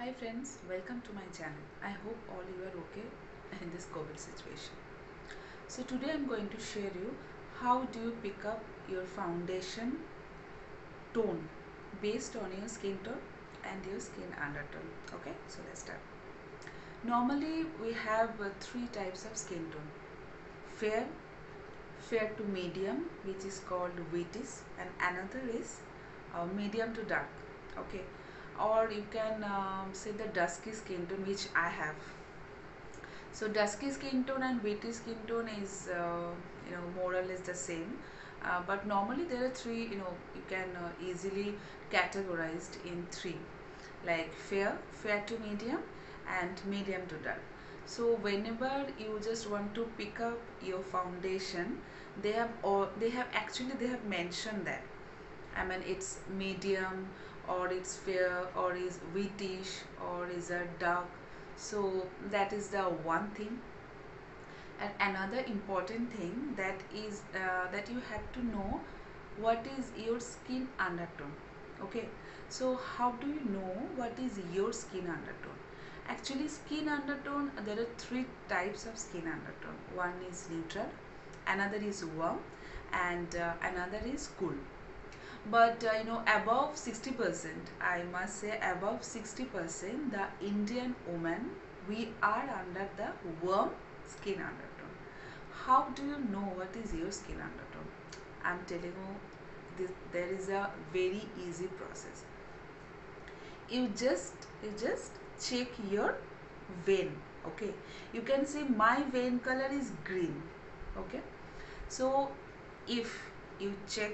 Hi friends, welcome to my channel. I hope all you are okay in this COVID situation. So today I'm going to share you how do you pick up your foundation tone based on your skin tone and your skin undertone. Okay, so let's start. Normally we have three types of skin tone. Fair, fair to medium, which is called wheaties, and another is medium to dark. Okay, or you can say the dusky skin tone, which I have. So dusky skin tone and wheaty skin tone is more or less the same, but normally there are three. You can easily categorized in three, like fair, fair to medium, and medium to dark. So whenever you just want to pick up your foundation, they have mentioned that. I mean, it's medium, or it's fair, or is wheatish, or is a dark. So that is the one thing. And another important thing that is that you have to know what is your skin undertone. Okay, so how do you know what is your skin undertone? Actually, skin undertone, there are three types of skin undertone. One is neutral, another is warm, and another is cool. But above 60%, I must say above 60%, the Indian woman, we are under the warm skin undertone. How do you know what is your skin undertone? I'm telling you, there is a very easy process. You just check your vein. Okay, you can see my vein color is green. Okay, so if you check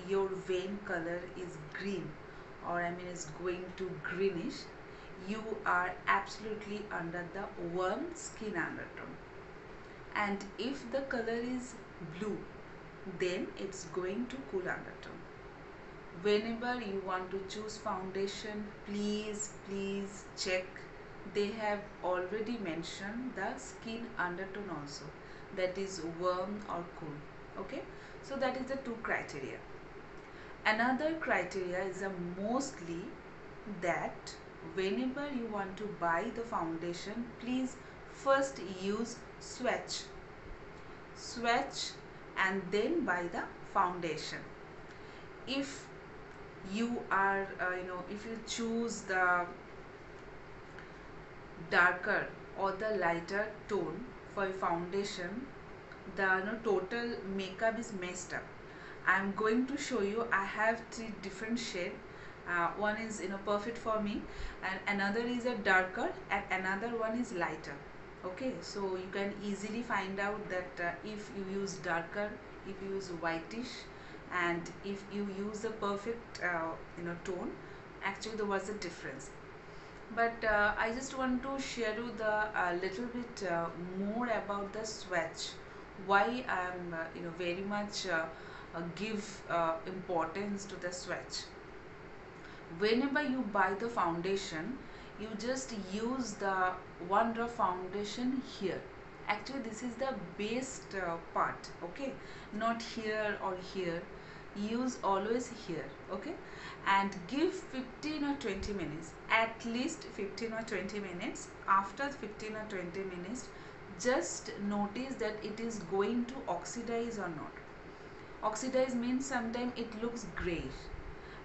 your vein color is green, or I mean is going to greenish, you are absolutely under the warm skin undertone. And if the color is blue, then it's going to cool undertone. Whenever you want to choose foundation, please check. They have already mentioned the skin undertone also, that is warm or cool. Okay, so that is the two criteria. Another criteria is mostly that whenever you want to buy the foundation, please first use swatch and then buy the foundation. If you are if you choose the darker or the lighter tone for foundation, the total makeup is messed up. I'm going to show you. I have three different shade. One is perfect for me, and another is a darker, and another one is lighter. Okay, so you can easily find out that if you use darker, if you use whitish, and if you use the perfect tone, actually there was a difference. But I just want to share you the little bit more about the swatch. Why I am very much give importance to the swatch. Whenever you buy the foundation, you just use the one drop foundation here. Actually, this is the best part. Okay, not here or here. Use always here. Okay, and give 15 or 20 minutes, at least 15 or 20 minutes. After 15 or 20 minutes, just notice that it is going to oxidize or not. Oxidize means sometimes it looks grayish.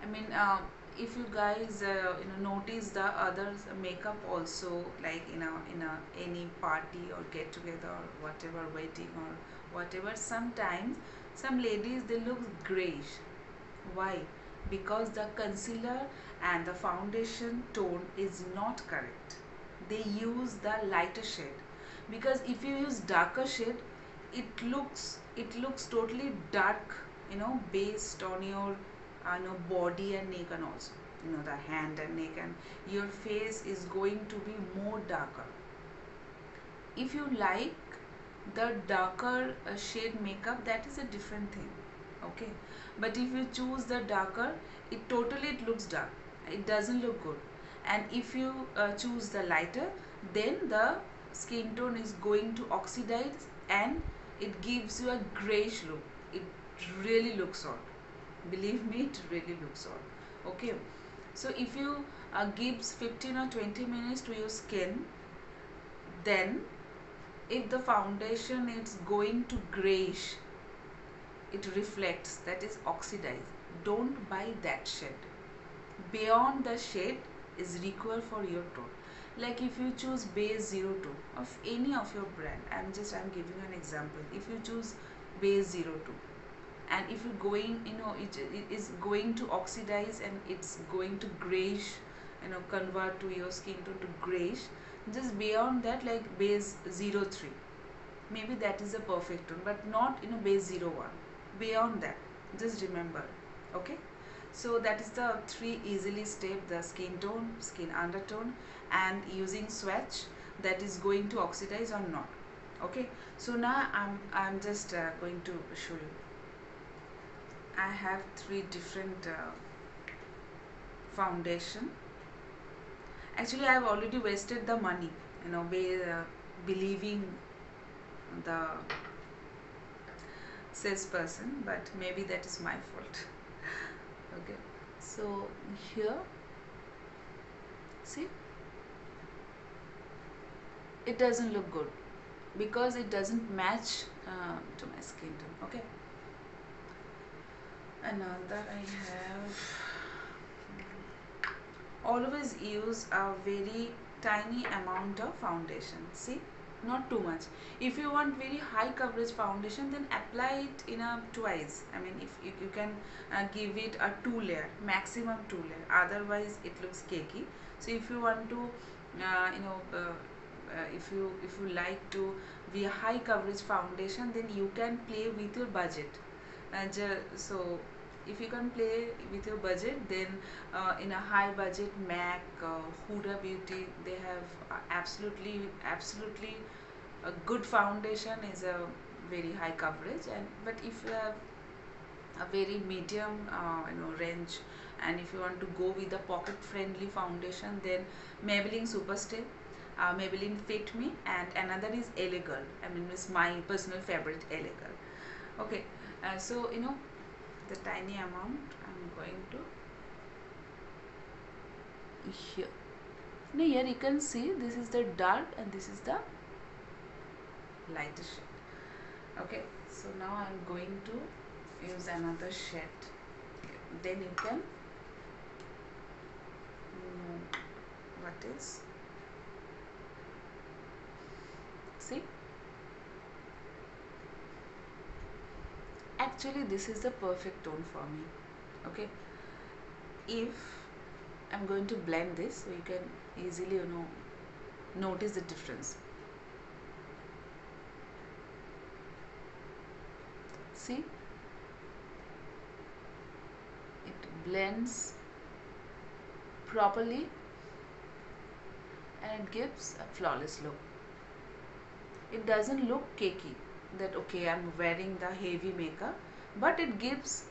I mean, if you guys notice the others makeup also, like any party or get together or whatever, wedding or whatever, sometimes some ladies they look grayish. Why? Because the concealer and the foundation tone is not correct. They use the lighter shade, because if you use darker shade, it looks totally dark, based on your body and neck, and also the hand and neck, and your face is going to be more darker. If you like the darker shade makeup, that is a different thing. Okay, but if you choose the darker, it looks dark, it doesn't look good. And if you choose the lighter, then the skin tone is going to oxidize, and it gives you a grayish look. It really looks odd, believe me, it really looks odd. Okay, So if you gives 15 or 20 minutes to your skin, then if the foundation is going to grayish, it reflects, that is oxidize. Don't buy that shade. Beyond the shade is required for your tone. Like if you choose base 02 of any of your brand, I'm giving an example. If you choose base 02, and if you're going, it is going to oxidize and it's going to grayish, convert to your skin tone to grayish, just beyond that, like base 03, maybe that is a perfect tone, but not base 01. Beyond that, just remember. Okay, so that is the 3 easily step: the skin tone, skin undertone, and using swatch that is going to oxidize or not. Okay, so now I'm just going to show you. I have 3 different foundation. Actually, I have already wasted the money, believing the salesperson, but maybe that is my fault. Okay, so here, see, it doesn't look good because it doesn't match to my skin tone. Okay, another I have, always use a very tiny amount of foundation. See, not too much. If you want very high coverage foundation, then apply it in a twice. I mean, if you can give it a 2 layer, maximum 2 layer, otherwise it looks cakey. So if you want to if you like to be a high coverage foundation, then you can play with your budget. So if you can play with your budget, then in a high budget MAC, Huda Beauty, they have absolutely a good foundation, is a very high coverage. And but if you have a very medium range, and if you want to go with a pocket friendly foundation, then Maybelline Superstay, Maybelline Fit Me, and another is LA Girl. I mean, it's my personal favorite, LA Girl. Okay, so the tiny amount I'm going to here. Now here you can see this is the dark and this is the lighter shade. Okay, so now I'm going to use another shade. Then you can know what is. See, actually this is the perfect tone for me. Okay, if I'm going to blend this, so you can easily notice the difference. See, it blends properly and it gives a flawless look. It doesn't look cakey, that okay, I'm wearing the heavy makeup, but it gives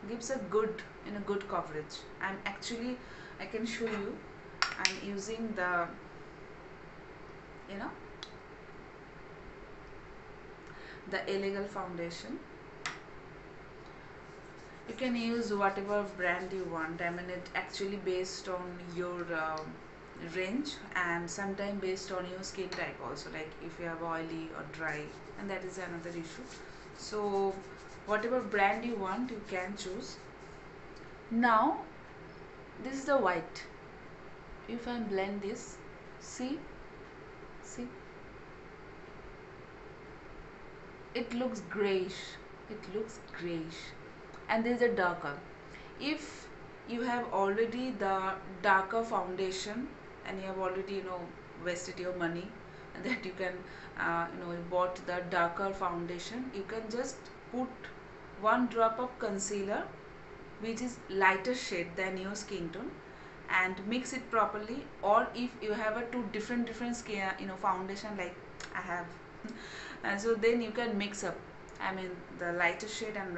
a good good coverage. I can show you, I'm using the the LA Girl foundation. You can use whatever brand you want. I mean, it actually based on your range, and sometimes based on your skin type also, like if you have oily or dry, and that is another issue. So whatever brand you want, you can choose. Now this is the white. If I blend this, see, it looks grayish, and there is a darker. If you have already the darker foundation and you have already wasted your money, and that you can you bought the darker foundation, you can just put 1 drop of concealer which is lighter shade than your skin tone, and mix it properly. Or if you have a 2 different skin foundation like I have and so then you can mix up, I mean, the lighter shade and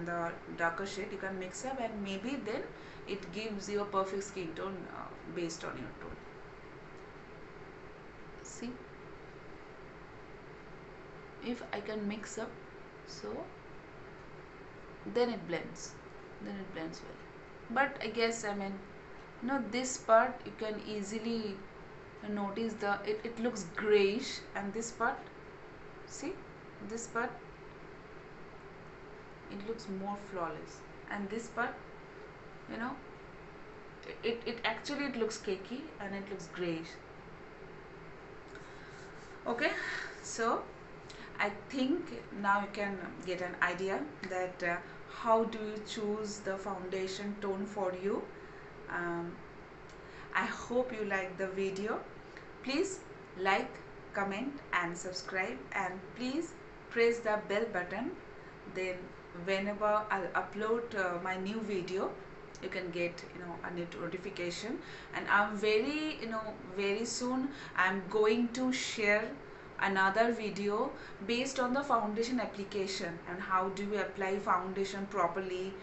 the darker shade, you can mix up, and maybe then it gives you a perfect skin tone based on your tone. See, if I can mix up, so then it blends well. But I guess, I mean, this part you can easily notice it looks grayish, and this part, see, this part it looks more flawless, and this part, you know, it actually it looks cakey and it looks grayish. Okay, so I think now you can get an idea that how do you choose the foundation tone for you. um, I hope you like the video. Please like, comment and subscribe, and please press the bell button. Then whenever I'll upload my new video, you can get a notification. And I'm very soon I'm going to share another video based on the foundation application and how do you apply foundation properly.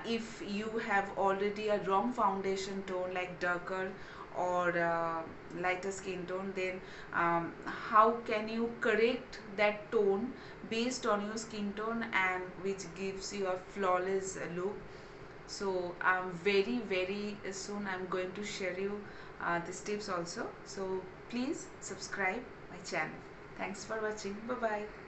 If you have already a wrong foundation tone like darker or lighter skin tone, then how can you correct that tone based on your skin tone, and which gives you a flawless look. So very soon I'm going to share you these tips also. So please subscribe my channel. Thanks for watching. Bye bye.